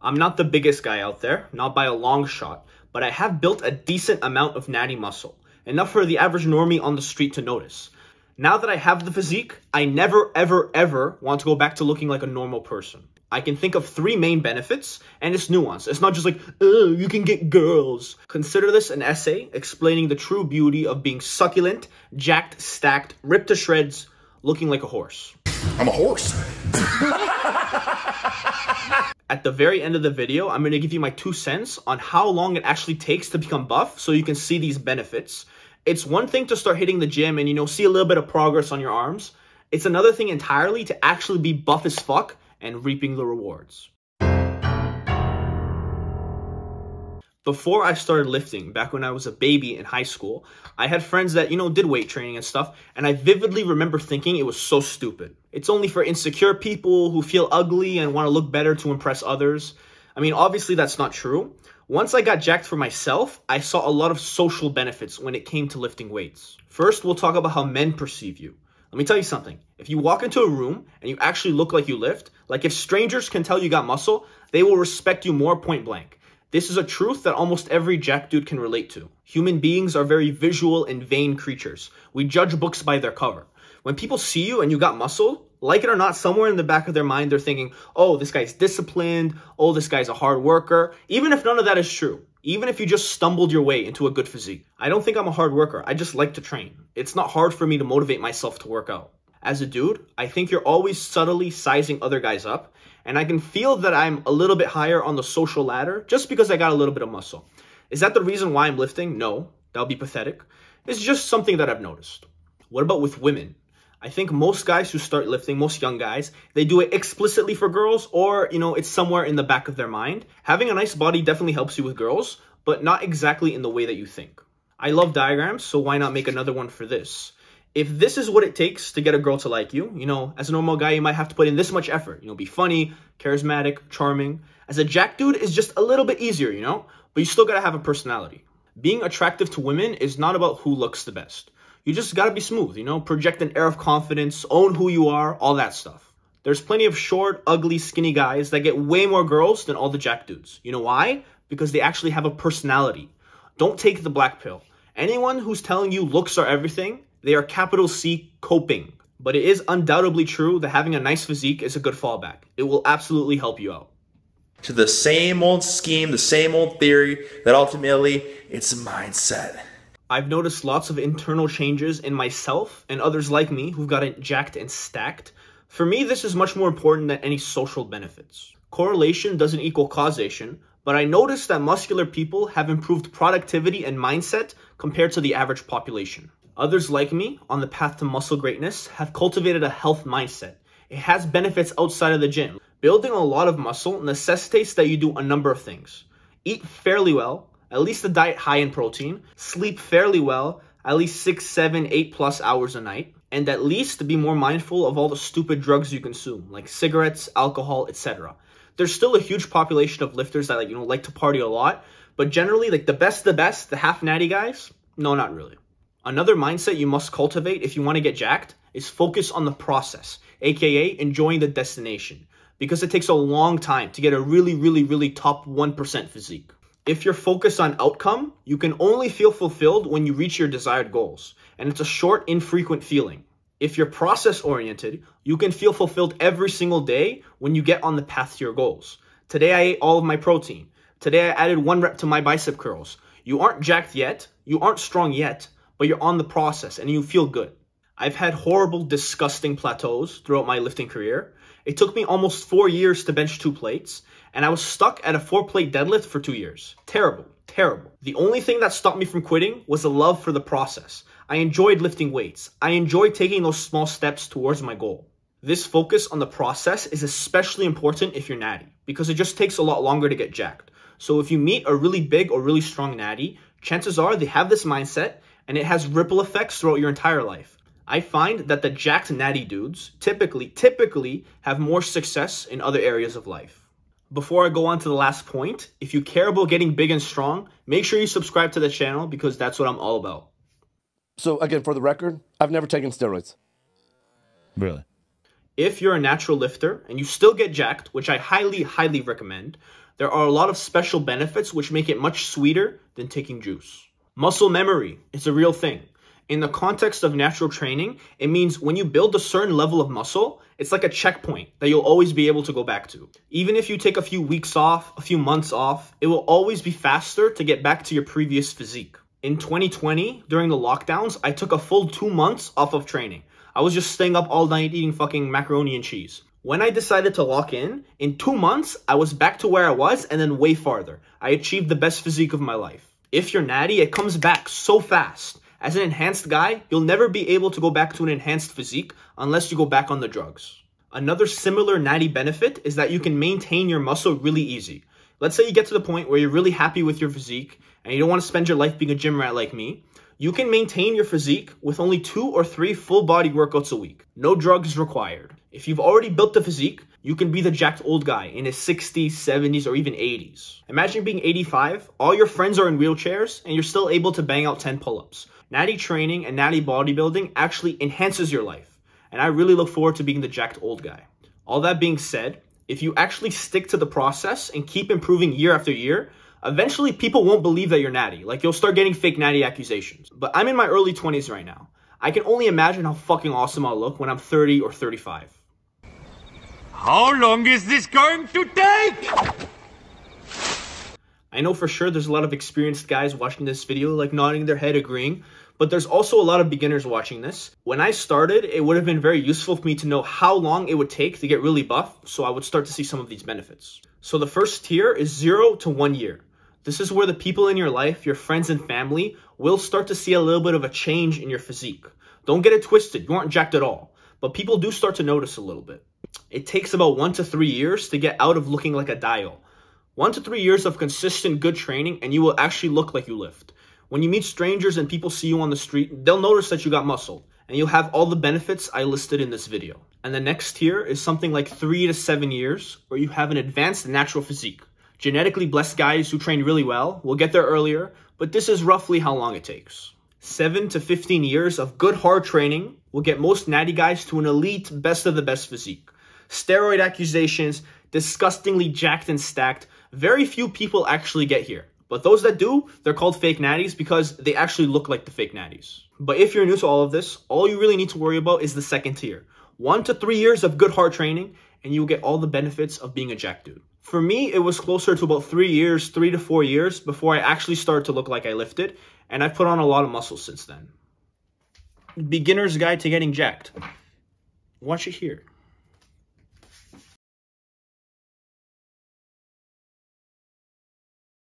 I'm not the biggest guy out there, not by a long shot, but I have built a decent amount of natty muscle, enough for the average normie on the street to notice. Now that I have the physique, I never ever ever want to go back to looking like a normal person. I can think of 3 main benefits, and it's nuanced. It's not just like, oh, you can get girls. Consider this an essay explaining the true beauty of being succulent, jacked, stacked, ripped to shreds, looking like a horse. I'm a horse. At the very end of the video, I'm going to give you my 2 cents on how long it actually takes to become buff so you can see these benefits. It's one thing to start hitting the gym and, see a little bit of progress on your arms. It's another thing entirely to actually be buff as fuck and reaping the rewards. Before I started lifting, back when I was a baby in high school, I had friends that, did weight training and stuff, and I vividly remember thinking it was so stupid. It's only for insecure people who feel ugly and want to look better to impress others. I mean, obviously that's not true. Once I got jacked for myself, I saw a lot of social benefits when it came to lifting weights. First, we'll talk about how men perceive you. Let me tell you something. If you walk into a room and you actually look like you lift, like if strangers can tell you got muscle, they will respect you more point blank. This is a truth that almost every jack dude can relate to. Human beings are very visual and vain creatures. We judge books by their cover. When people see you and you got muscle, like it or not, somewhere in the back of their mind, they're thinking, oh, this guy's disciplined. Oh, this guy's a hard worker. Even if none of that is true. Even if you just stumbled your way into a good physique. I don't think I'm a hard worker. I just like to train. It's not hard for me to motivate myself to work out. As a dude, I think you're always subtly sizing other guys up. And I can feel that I'm a little bit higher on the social ladder just because I got a little bit of muscle. Is that the reason why I'm lifting? No, that would be pathetic. It's just something that I've noticed. What about with women? I think most guys who start lifting, most young guys, they do it explicitly for girls or, it's somewhere in the back of their mind. Having a nice body definitely helps you with girls, but not exactly in the way that you think. I love diagrams, so why not make another one for this? If this is what it takes to get a girl to like you, as a normal guy, you might have to put in this much effort. Be funny, charismatic, charming. As a jack dude, it's just a little bit easier, but you still gotta have a personality. Being attractive to women is not about who looks the best. You just gotta be smooth, project an air of confidence, own who you are, all that stuff. There's plenty of short, ugly, skinny guys that get way more girls than all the jack dudes. You know why? Because they actually have a personality. Don't take the black pill. Anyone who's telling you looks are everything, they are capital C coping. But it is undoubtedly true that having a nice physique is a good fallback. It will absolutely help you out. To the same old scheme, the same old theory, that ultimately it's a mindset. I've noticed lots of internal changes in myself and others like me who've gotten jacked and stacked. For me, this is much more important than any social benefits. Correlation doesn't equal causation, but I noticed that muscular people have improved productivity and mindset compared to the average population. Others like me, on the path to muscle greatness, have cultivated a health mindset. It has benefits outside of the gym. Building a lot of muscle necessitates that you do a number of things. Eat fairly well, at least a diet high in protein, sleep fairly well, at least 6, 7, 8+ hours a night, and at least be more mindful of all the stupid drugs you consume, like cigarettes, alcohol, etc. There's still a huge population of lifters that like to party a lot, but generally the best, the half natty guys, no, not really. Another mindset you must cultivate if you want to get jacked is focus on the process, aka enjoying the destination, because it takes a long time to get a really top 1% physique. If you're focused on outcome, you can only feel fulfilled when you reach your desired goals, and it's a short, infrequent feeling. If you're process-oriented, you can feel fulfilled every single day when you get on the path to your goals. Today I ate all of my protein. Today I added 1 rep to my bicep curls. You aren't jacked yet, you aren't strong yet, but you're on the process and you feel good. I've had horrible, disgusting plateaus throughout my lifting career. It took me almost 4 years to bench 2 plates, and I was stuck at a 4-plate deadlift for 2 years. Terrible. The only thing that stopped me from quitting was a love for the process. I enjoyed lifting weights. I enjoyed taking those small steps towards my goal. This focus on the process is especially important if you're natty, because it just takes a lot longer to get jacked. So if you meet a really big or really strong natty, chances are they have this mindset, and it has ripple effects throughout your entire life. I find that the jacked natty dudes typically have more success in other areas of life. Before I go on to the last point, if you care about getting big and strong, make sure you subscribe to the channel because that's what I'm all about. So again, for the record, I've never taken steroids. Really? If you're a natural lifter and you still get jacked, which I highly, highly recommend, there are a lot of special benefits which make it much sweeter than taking juice. Muscle memory is a real thing. In the context of natural training, it means when you build a certain level of muscle, it's like a checkpoint that you'll always be able to go back to. Even if you take a few weeks off, a few months off, it will always be faster to get back to your previous physique. In 2020, during the lockdowns, I took a full 2 months off of training. I was just staying up all night eating fucking macaroni and cheese. When I decided to lock in 2 months, I was back to where I was and then way farther. I achieved the best physique of my life. If you're natty, it comes back so fast. As an enhanced guy, you'll never be able to go back to an enhanced physique unless you go back on the drugs. Another similar natty benefit is that you can maintain your muscle really easy. Let's say you get to the point where you're really happy with your physique and you don't want to spend your life being a gym rat like me. You can maintain your physique with only 2 or 3 full body workouts a week. No drugs required. If you've already built the physique, you can be the jacked old guy in his 60s, 70s, or even 80s. Imagine being 85, all your friends are in wheelchairs, and you're still able to bang out 10 pull-ups. Natty training and natty bodybuilding actually enhances your life, and I really look forward to being the jacked old guy. All that being said, if you actually stick to the process and keep improving year after year, eventually people won't believe that you're natty. Like, you'll start getting fake natty accusations. But I'm in my early 20s right now. I can only imagine how fucking awesome I'll look when I'm 30 or 35. How long is this going to take? I know for sure there's a lot of experienced guys watching this video, like nodding their head agreeing, but there's also a lot of beginners watching this. When I started, it would have been very useful for me to know how long it would take to get really buff, so I would start to see some of these benefits. So the first tier is 0 to 1 year. This is where the people in your life, your friends and family, will start to see a little bit of a change in your physique. Don't get it twisted, you aren't jacked at all, but people do start to notice a little bit. It takes about 1 to 3 years to get out of looking like a dial. 1 to 3 years of consistent good training and you will actually look like you lift. When you meet strangers and people see you on the street, they'll notice that you got muscle, and you'll have all the benefits I listed in this video. And the next tier is something like 3 to 7 years, where you have an advanced natural physique. Genetically blessed guys who train really well will get there earlier, but this is roughly how long it takes. 7 to 15 years of good hard training will get most natty guys to an elite best of the best physique. Steroid accusations, disgustingly jacked and stacked, very few people actually get here. But those that do, they're called fake natties because they actually look like the fake natties. But if you're new to all of this, all you really need to worry about is the second tier. 1 to 3 years of good hard training, and you'll get all the benefits of being a jack dude. For me, it was closer to about 3 years, 3 to 4 years, before I actually started to look like I lifted, and I've put on a lot of muscle since then. Beginner's Guide to Getting Jacked. Watch it here.